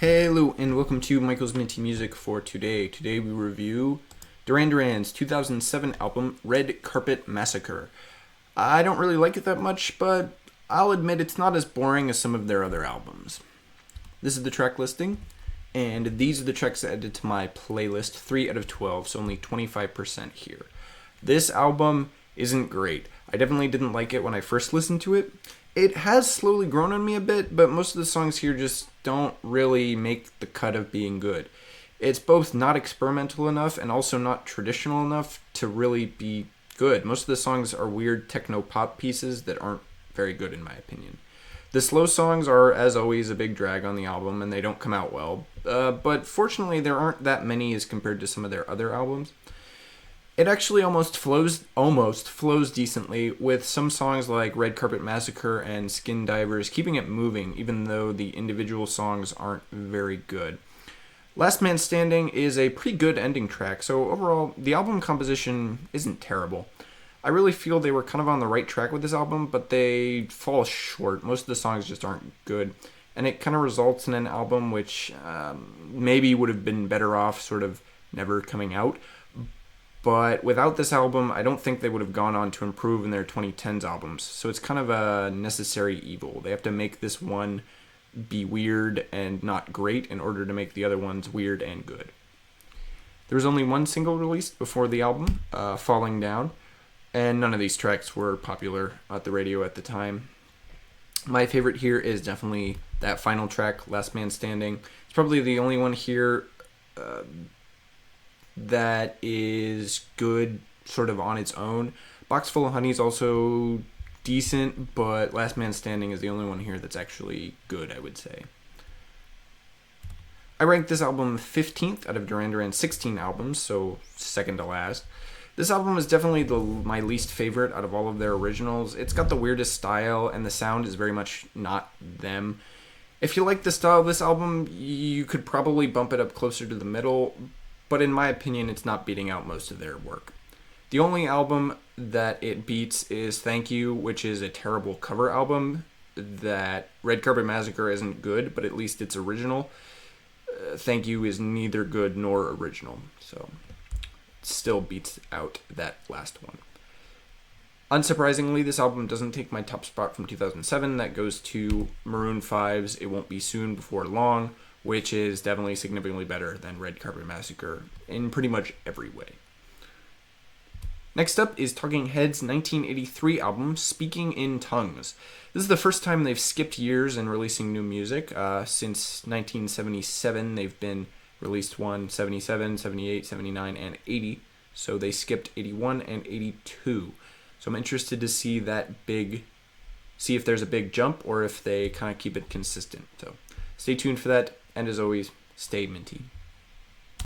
Hello and welcome to Michael's Minty Music for today. Today we review Duran Duran's 2007 album Red Carpet Massacre. I don't really like it that much, but I'll admit it's not as boring as some of their other albums. This is the track listing, and these are the tracks added to my playlist, 3 out of 12, so only 25% here. This album isn't great. I definitely didn't like it when I first listened to it. It has slowly grown on me a bit, but most of the songs here just don't really make the cut of being good. It's both not experimental enough and also not traditional enough to really be good. Most of the songs are weird techno-pop pieces that aren't very good in my opinion. The slow songs are, as always, a big drag on the album, and they don't come out well. But fortunately, there aren't that many as compared to some of their other albums. It actually almost flows decently, with some songs like Red Carpet Massacre and Skin Divers keeping it moving, even though the individual songs aren't very good. Last Man Standing is a pretty good ending track, so overall, the album composition isn't terrible. I really feel they were kind of on the right track with this album, but they fall short. Most of the songs just aren't good, and it kind of results in an album which maybe would have been better off sort of never coming out. But without this album, I don't think they would have gone on to improve in their 2010s albums. So it's kind of a necessary evil. They have to make this one be weird and not great in order to make the other ones weird and good. There was only one single released before the album, Falling Down, and none of these tracks were popular at the radio at the time. My favorite here is definitely that final track, Last Man Standing. It's probably the only one here that is good sort of on its own. Box Full of Honey is also decent, but Last Man Standing is the only one here that's actually good, I would say. I ranked this album 15th out of Duran Duran's 16 albums, so second to last. This album is definitely my least favorite out of all of their originals. It's got the weirdest style, and the sound is very much not them. If you like the style of this album, you could probably bump it up closer to the middle, but in my opinion, it's not beating out most of their work. The only album that it beats is Thank You, which is a terrible cover album. That Red Carpet Massacre isn't good, but at least it's original. Thank You is neither good nor original, so it still beats out that last one. Unsurprisingly, this album doesn't take my top spot from 2007. That goes to Maroon 5's It Won't Be Soon Before Long, which is definitely significantly better than Red Carpet Massacre in pretty much every way. Next up is Talking Heads' 1983 album, Speaking in Tongues. This is the first time they've skipped years in releasing new music. Since 1977, they've been released 77, 78, 79, and 80. So they skipped 81 and 82. So I'm interested to see if there's a big jump or if they kind of keep it consistent. So stay tuned for that. And as always, stay minty.